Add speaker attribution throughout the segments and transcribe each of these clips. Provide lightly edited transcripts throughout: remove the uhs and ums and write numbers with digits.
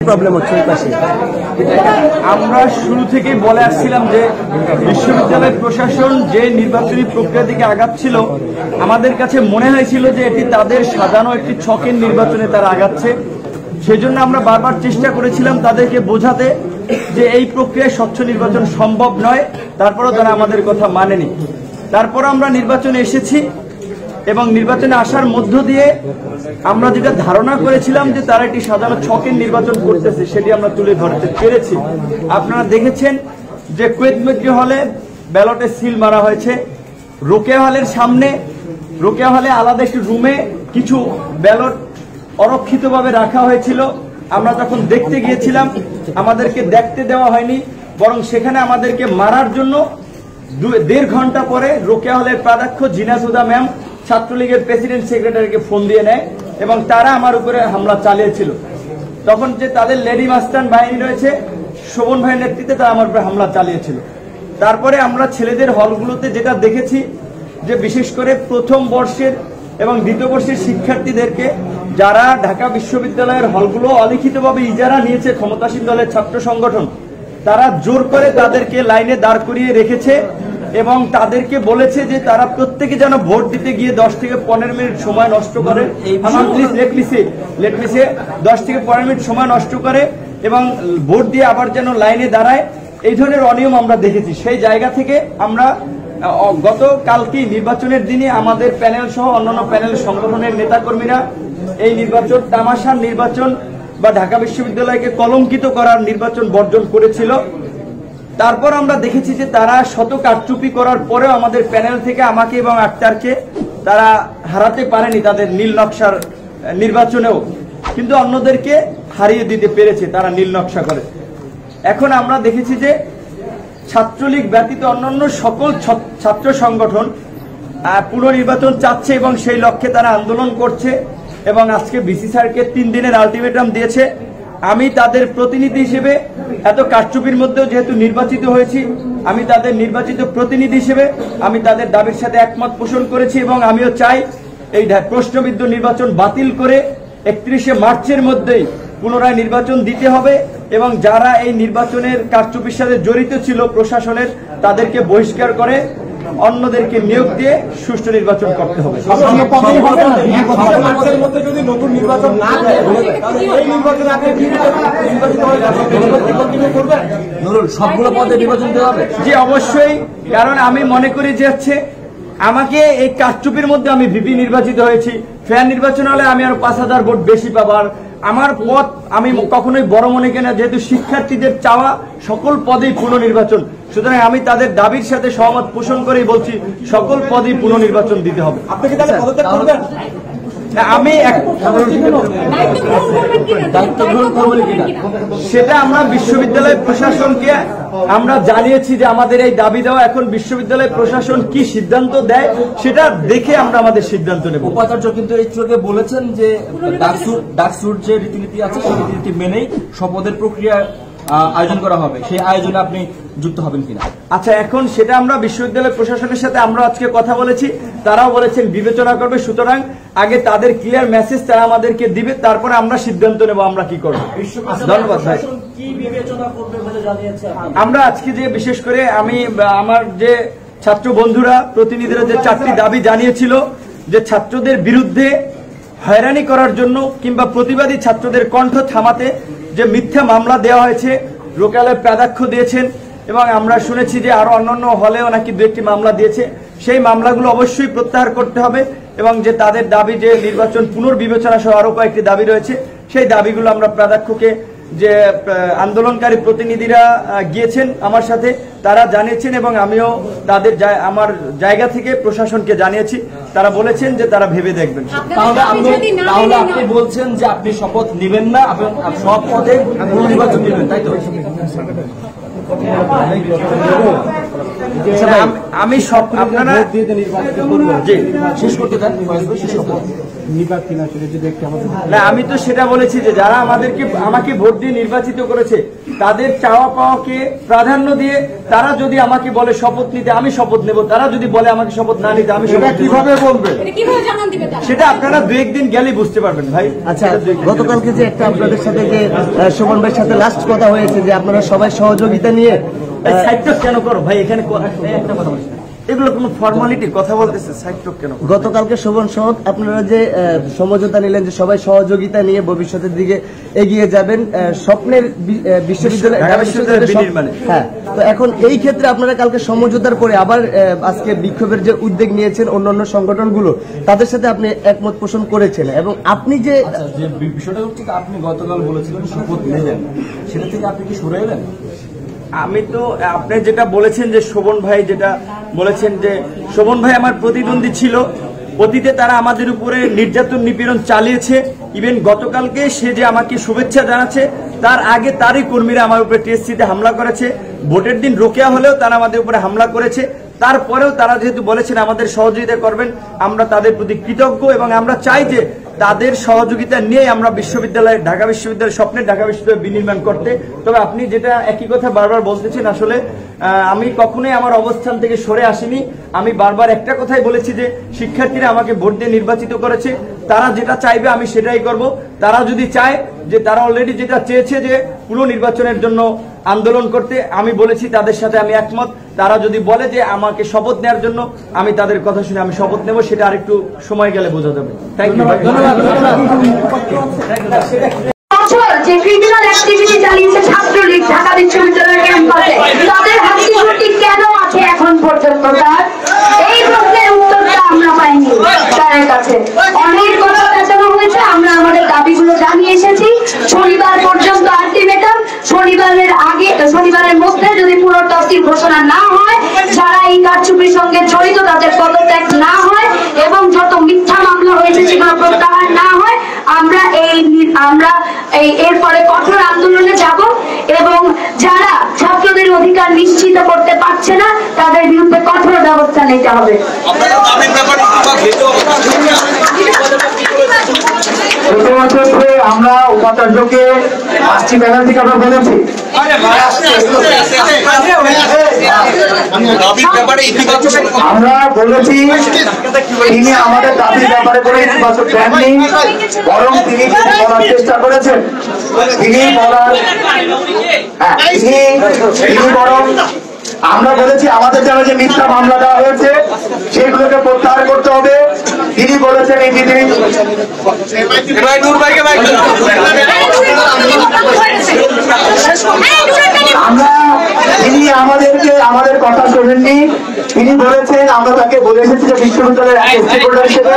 Speaker 1: Problem হচ্ছে আমরা শুরু থেকেই বলে আসছিলাম যে বিশ্ববিদ্যালয় প্রশাসন যে নির্বাচনী প্রক্রিয়া দিকে আগাচ্ছিল আমাদের কাছে মনে হয়েছিল যে এটি তাদের সাজানো একটি ছকের নির্বাচনে তারা আগাচ্ছে। সেজন্য আমরা বারবার চেষ্টা করেছিলাম তাদেরকে বোঝাতে যে এই প্রক্রিয়ায় স্বচ্ছ নির্বাচন সম্ভব নয়, তারপরেও তারা আমাদের কথা মানেনি। তারপর আমরা নির্বাচনে এসেছি এবং নির্বাচনে আসার মধ্য দিয়ে আমরা যেটা ধারণা করেছিলাম যে তারা একটি সাধারণ ছকের নির্বাচন করতেছে সেটি আমরা তুলে ধরতে পেরেছি। আপনারা দেখেছেন যে কুয়েত মেট্রো হলে ব্যালটে সিল মারা হয়েছে, রোকেয়া হলের সামনে রোকেয়া হলে আলাদা একটি রুমে কিছু ব্যালট অরক্ষিতভাবে রাখা হয়েছিল। আমরা যখন দেখতে গিয়েছিলাম আমাদেরকে দেখতে দেওয়া হয়নি, বরং সেখানে আমাদেরকে মারার জন্য 1.5 ঘন্টা পরে রোকেয়া হলের প্রাধ্যক্ষ জিনাস হুদা ম্যাম ছাত্রলীগের প্রেসিডেন্ট সেক্রেটারিকে ফোন দিয়ে নেয় এবং তারা আমার উপরে হামলা চালিয়েছিল। তখন যে তাদের লেডি মাস্তান বাহিনী রয়েছে শোভন ভাইয়ের নেতৃত্বে তারা আমার উপরে হামলা চালিয়েছিল। তারপরে আমরা ছেলেদের হলগুলোতে যেটা দেখেছি যে বিশেষ করে প্রথম বর্ষের এবং দ্বিতীয় বর্ষের শিক্ষার্থীদেরকে যারা ঢাকা বিশ্ববিদ্যালয়ের হলগুলো অলিখিতভাবে ইজারা নিয়েছে ক্ষমতাসীন দলের ছাত্র সংগঠন, তারা জোর করে তাদেরকে লাইনে দাঁড় করিয়ে রেখেছে এবং তাদেরকে বলেছে যে তারা প্রত্যেকে যেন ভোট দিতে গিয়ে 10 থেকে 15 মিনিট সময় নষ্ট করে, 10 থেকে 15 মিনিট সময় নষ্ট করে এবং ভোট দিয়ে আবার যেন লাইনে দাঁড়ায়, এই ধরনের অনিয়ম আমরা দেখেছি। সেই জায়গা থেকে আমরা গতকালকে নির্বাচনের দিনে আমাদের প্যানেল সহ অন্যান্য প্যানেল সংগঠনের নেতাকর্মীরা এই নির্বাচন তামাশার নির্বাচন বা ঢাকা বিশ্ববিদ্যালয়কে কলঙ্কিত করার নির্বাচন বর্জন করেছিল। তারপর আমরা দেখেছি যে তারা শত কারচুপি করার পরেও আমাদের প্যানেল থেকে আমাকে এবং আক্তারকে তারা হারাতে পারেনি তাদের নীল নকশার নির্বাচনেও, কিন্তু অন্যদেরকে হারিয়ে দিতে পেরেছে তারা নীল নকশা করে। এখন আমরা দেখেছি যে ছাত্রলীগ ব্যতীত অন্যান্য সকল ছাত্র সংগঠন পুনর্নির্বাচন চাচ্ছে এবং সেই লক্ষ্যে তারা আন্দোলন করছে এবং আজকে ভিসি স্যারকে 3 দিনের আলটিমেটাম দিয়েছে। আমি তাদের প্রতিনিধি হিসেবে এত কারচুপির মধ্যেও যেহেতু নির্বাচিত হয়েছি, আমি তাদের নির্বাচিত প্রতিনিধি হিসেবে আমি তাদের দাবির সাথে একমত পোষণ করেছি এবং আমিও চাই এই প্রশ্নবিদ্ধ নির্বাচন বাতিল করে 31শে মার্চের মধ্যেই পুনরায় নির্বাচন দিতে হবে এবং যারা এই নির্বাচনের কারচুপির সাথে জড়িত ছিল প্রশাসনের তাদেরকে বহিষ্কার করে অন্যদেরকে নিয়োগ দিয়ে সুষ্ঠু নির্বাচন করতে হবে।
Speaker 2: সবগুলো পদে নির্বাচন দিতে হবে?
Speaker 1: জি অবশ্যই, কারণ আমি মনে করি যে হচ্ছে আমাকে এই কারচুপির মধ্যে আমি ভিপি নির্বাচিত হয়েছি, ফেয়ার নির্বাচন হলে আমি আরো 5000 ভোট বেশি পাবার। আমার পদ আমি কখনোই বড় মনে করি না, যেহেতু শিক্ষার্থীদের চাওয়া সকল পদেই পুনর্নির্বাচন, সুতরাং আমি তাদের দাবির সাথে সহমত পোষণ করেই বলছি সকল পদেই পুনর্নির্বাচন দিতে হবে।
Speaker 2: আপনি কি তাহলে পদত্যাগ করবেন?
Speaker 1: আমি সেটা আমরা বিশ্ববিদ্যালয় প্রশাসনকে আমরা জানিয়েছি যে আমাদের এই দাবি দেওয়া, এখন বিশ্ববিদ্যালয় প্রশাসন কি সিদ্ধান্ত দেয় সেটা দেখে আমরা আমাদের সিদ্ধান্ত নেব।
Speaker 2: উপাচার্য কিন্তু এই চোখে বলেছেন যে ডাকসুর যে রীতিনীতি আছে সেই রীতিনীতি মেনেই শপথের প্রক্রিয়া আয়োজন করা হবে, সেই আয়োজনে আপনি যুক্ত হবেন কিনা?
Speaker 1: আচ্ছা, এখন সেটা আমরা বিশ্ববিদ্যালয় প্রশাসনের সাথে আমরা আজকে কথা বলেছি, তারাও বলেছেন বিবেচনা করবে, সুতরাং আগে তাদের ক্লিয়ার মেসেজ তারা আমাদেরকে দিবে, তারপরে আমরা সিদ্ধান্ত নেব আমরা কি করব। ধন্যবাদ ভাই। আমরা আজকে যে বিশেষ করে আমি আমার যে ছাত্র বন্ধুরা প্রতিনিধিরা যে 4টি দাবি জানিয়েছিল যে ছাত্রদের বিরুদ্ধে হয়রানি করার জন্য কিংবা প্রতিবাদী ছাত্রদের কণ্ঠ থামাতে যে মিথ্যা মামলা দেওয়া হয়েছে, রোকেয়ালের প্রাধ্যক্ষ দিয়েছেন এবং আমরা শুনেছি যে আরো অন্যান্য হলেও নাকি 2-1টি মামলা দিয়েছে, সেই মামলাগুলো অবশ্যই প্রত্যাহার করতে হবে এবং যে তাদের দাবি যে নির্বাচন পুনর্বিবেচনা সহ আরো কয়েকটি দাবি রয়েছে সেই দাবিগুলো আমরা প্রাধ্যক্ষকে যে আন্দোলনকারী প্রতিনিধিরা গিয়েছেন আমার সাথে তারা জানিয়েছেন এবং আমিও তাদের আমার জায়গা থেকে প্রশাসনকে জানিয়েছি, তারা বলেছেন যে তারা ভেবে দেখবেন।
Speaker 2: তাহলে আপনি বলছেন যে আপনি শপথ নেবেন না, আপনি সব পদে পুনর্নির্বাচন নেবেন, তাই তো?
Speaker 1: আমি সব আপনারা
Speaker 2: শেষ করতে চান
Speaker 1: না, আমি তো সেটা বলেছি যে যারা আমাকে ভোট দিয়ে নির্বাচিত করেছে তাদের চাওয়া পাওয়াকে প্রাধান্য দিয়ে তারা যদি আমাকে বলে শপথ নিতে আমি শপথ নেব, তারা যদি বলে আমাকে শপথ না নিতে আমি শপথ কিভাবে বলবে সেটা আপনারা 2-1 দিন গেলেই বুঝতে পারবেন ভাই।
Speaker 3: আচ্ছা, গতকালকে যে একটা আপনাদের সাথে যে শোভন ভাইয়ের সাথে লাস্ট কথা হয়েছে যে আপনারা সবাই সহযোগিতা নিয়ে
Speaker 1: সাইড কেন করো ভাই, এখানে একটা কথা বলছি, এগুলো কোনো ফর্মালিটি কথা বলতেছে, সাইড কেন?
Speaker 3: গতকালকে শোভন সহ আপনারা যে সমঝোতা নিলেন যে সবাই সহযোগিতা নিয়ে ভবিষ্যতের দিকে এগিয়ে যাবেন স্বপ্নের বিশ্ববিদ্যালয়, হ্যাঁ, তো এখন এই ক্ষেত্রে আপনারা কালকে সমঝোতার পরে আবার আজকে বিক্ষোভের যে উদ্যোগ নিয়েছেন অন্যান্য সংগঠনগুলো তাদের সাথে আপনি একমত পোষণ করেছেন এবং আপনি যে
Speaker 2: বিষয়টা হচ্ছে আপনি গতকাল বলেছিলেন শপথ নেবেন, সেটা থেকে আপনি কি সরে এলেন?
Speaker 1: আমি তো আপনি যেটা বলেছেন যে শোভন ভাই যেটা বলেছেন যে শোভন ভাই আমার প্রতিদ্বন্দ্বী ছিল, অতীতে তারা আমাদের উপরে নির্যাতন নিপীড়ন চালিয়েছে, ইভেন গতকালকে সে যে আমাকে শুভেচ্ছা জানাচ্ছে তার আগে তারই কর্মীরা আমার উপরে টিএসসিতে হামলা করেছে, ভোটের দিন রোকেয়া হলেও তারা আমাদের উপরে হামলা করেছে, তারপরেও তারা যেহেতু বলেছেন আমাদের সহযোগিতা করবেন আমরা তাদের প্রতি কৃতজ্ঞ এবং আমরা চাই যে তাদের সহযোগিতা নিয়ে আমরা বিশ্ববিদ্যালয়ে ঢাকা বিশ্ববিদ্যালয়ের স্বপ্নের ঢাকা বিশ্ববিদ্যালয় বিনির্মাণ করতে। তবে আপনি যেটা একই কথা বারবার বলতেছেন, আসলে আমি কখনোই আমার অবস্থান থেকে সরে আসিনি, আমি বারবার একটা কথাই বলেছি যে শিক্ষার্থীরা আমাকে ভোট দিয়ে নির্বাচিত করেছে, তারা যেটা চাইবে আমি সেটাই করব। তারা যদি চায় যে তারা অলরেডি যেটা চেয়েছে যে পুরো নির্বাচনের জন্য আন্দোলন করতে, আমি বলেছি তাদের সাথে আমি একমত। তারা যদি বলে যে আমাকে শপথ নেওয়ার জন্য, আমি তাদের কথা শুনে আমি শপথ নেব, সেটা আরেকটু সময় গেলে বোঝা যাবে। Thank you.
Speaker 4: যে ক্রিমিনাল অ্যাক্টিভিটি চালিয়েছে ছাত্রলীগ ঢাকা বিশ্ববিদ্যালয়ের ক্যাম্পাসে, তাদের হাসি কেন আছে এখন পর্যন্ত? তার এই প্রশ্নের উত্তরটা আমরা পাইনি তাদের কাছে। অনেক কথা পেছানো হয়েছে, আমরা আমাদের দাবিগুলো জানিয়ে এসেছি। শনিবার পর্যন্ত আলটিমেটাম, শনিবারের মধ্যে যদি পুনর্তফসিল ঘোষণা না হয়, যারা এই কারচুপির সঙ্গে জড়িত তাদের পদত্যাগ না হয় এবং যত মিথ্যা মামলা হয়েছে সেগুলো প্রত্যাহার না হয়, আমরা এরপরে কঠোর আন্দোলনে যাব এবং যারা ছাত্রদের অধিকার নিশ্চিত করতে পারছে না তাদের বিরুদ্ধে কঠোর ব্যবস্থা নিতে হবে।
Speaker 5: আমরা উপাচার্যকে আসছি প্যানেল থেকে আমরা বলেছি আমরা বলেছি তিনি আমাদের দাবির ব্যাপারে করে ইতিবাচক দেননি, বরং তিনি বলার চেষ্টা করেছেন, তিনি বরং আমরা বলেছি আমাদের যারা যে মিথ্যা মামলা দেওয়া হয়েছে সেগুলোকে প্রত্যাহার করতে হবে। তিনি বলেছেন এই তিনি তিনি আমাদের কথা শোনেননি। তিনি বলেছেন, আমরা তাকে বলে এসেছি যে বিশ্ববিদ্যালয়ের হিসেবে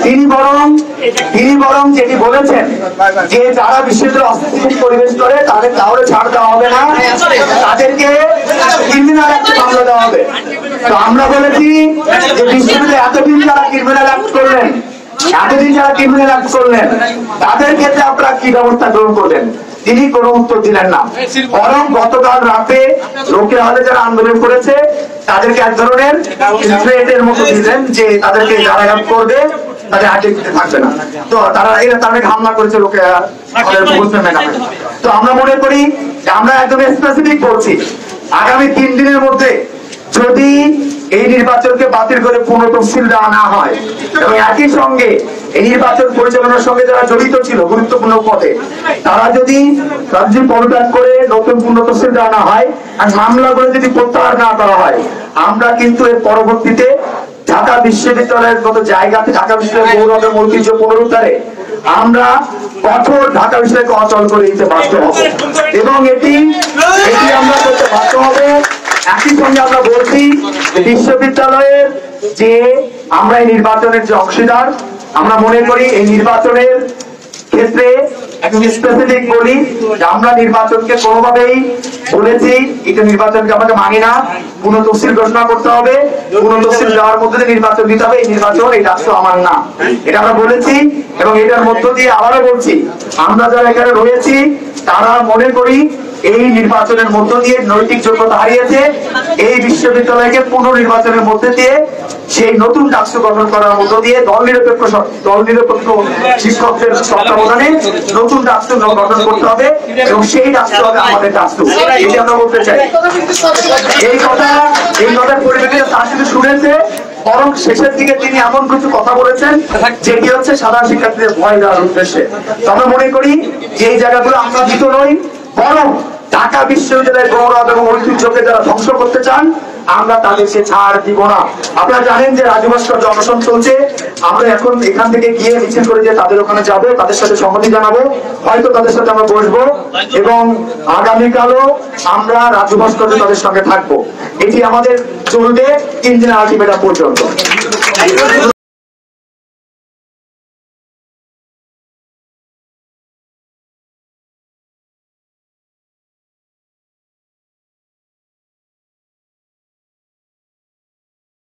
Speaker 5: তিনি বরং যেটি বলেছেন যে যারা বিশ্ববিদ্যালয় অস্থিতিশীল পরিবেশ করে তাদের কাউরে ছাড় দেওয়া হবে না, তাদেরকে ক্রিমিনাল অ্যাক্টে মামলা দেওয়া হবে। তো আমরা বলেছি যে বিশ্ববিদ্যালয়ে এতদিন যারা ক্রিমিনাল অ্যাক্ট করলেন তাদের ক্ষেত্রে আপনারা কি ব্যবস্থা গ্রহণ করলেন? তিনি কোনো উত্তর দিলেন না, বরং গতকাল রাতে রোকেয়া হলে যারা আন্দোলন করেছে তাদেরকে এক ধরনের থ্রেটের মতো দিলেন যে তাদেরকে যারা হেল্প করবে তাদের হাতে থাকবে না। তো তারা তাদেরকে হামলা করেছে রোকেয়া হলের মুসলিমের নামে। তো আমরা মনে করি যে আমরা একদম স্পেসিফিক বলছি, আগামী 3 দিনের মধ্যে যদি এই নির্বাচনকে বাতিল করে পুনঃতফসিল দেওয়া না হয় এবং একই সঙ্গে এই নির্বাচন পরিচালনার সঙ্গে যারা জড়িত ছিল গুরুত্বপূর্ণ পদে তারা যদি পদত্যাগ করে নতুন পুনঃতফসিল দেওয়া না হয় আর মামলাগুলো যদি প্রত্যাহার না করা হয়, আমরা কিন্তু এর পরবর্তীতে ঢাকা বিশ্ববিদ্যালয়ের মতো জায়গাতে ঢাকা বিশ্ববিদ্যালয়ের গৌরবের ঐতিহ্য পুনরুদ্ধারে আমরা কঠোর ঢাকা বিশ্ববিদ্যালয়কে অচল করে দিতে বাধ্য হব এবং এটি আমরা করতে বাধ্য হবে। একই সঙ্গে আমরা বলছি বিশ্ববিদ্যালয়ের যে আমরা এই নির্বাচনের যে অংশীদার, আমরা মনে করি এই নির্বাচনের ক্ষেত্রে একদম স্পেসিফিক বলি যে আমরা নির্বাচনকে কোনোভাবেই বলেছি এটা নির্বাচনকে আমাকে মানি না, পুনঃতফসিল ঘোষণা করতে হবে, পুনঃতফসিল দেওয়ার মধ্যে দিয়ে নির্বাচন দিতে হবে, এই নির্বাচন এই রাষ্ট্র আমার না, এটা আমরা বলেছি। এবং এটার মধ্য দিয়ে আবারও বলছি আমরা যারা এখানে রয়েছি তারা মনে করি এই নির্বাচনের মধ্য দিয়ে নৈতিক যোগ্যতা হারিয়েছে। এই বিশ্ববিদ্যালয়কে পুনর্নির্বাচনের মধ্যে দিয়ে সেই নতুন ডাকসু গঠন করার মধ্য দিয়ে দল নিরপেক্ষ শিক্ষকদের তত্ত্বাবধানে নতুন ডাকসু গঠন করতে হবে এবং সেই ডাকসু হবে আমাদের ডাকসু, এটি আমরা বলতে চাই। এই কথার পরিপ্রেক্ষিতে তার শুধু শুনেছে, বরং শেষের দিকে তিনি এমন কিছু কথা বলেছেন যেটি হচ্ছে সাধারণ শিক্ষার্থীদের ভয় দেওয়ার উদ্দেশ্যে। আমরা মনে করি যে এই জায়গাগুলো আমরা ভীত নই, বরং ঢাকা বিশ্ববিদ্যালয়ের গৌরব এবং ঐতিহ্যকে যারা ধ্বংস করতে চান আমরা তাদেরকে ছাড় দিব না। আপনারা জানেন যে রাজু ভাস্কর্য অনশন চলছে, আমরা এখন এখান থেকে গিয়ে মিছিল করে যে তাদের ওখানে যাবো, তাদের সাথে সম্মতি জানাবো, হয়তো তাদের সাথে আমরা বসবো এবং আগামীকালও আমরা রাজু ভাস্কর্য তাদের সঙ্গে থাকবো। এটি আমাদের চলবে 3 দিনের আলটিমেটাম পর্যন্ত।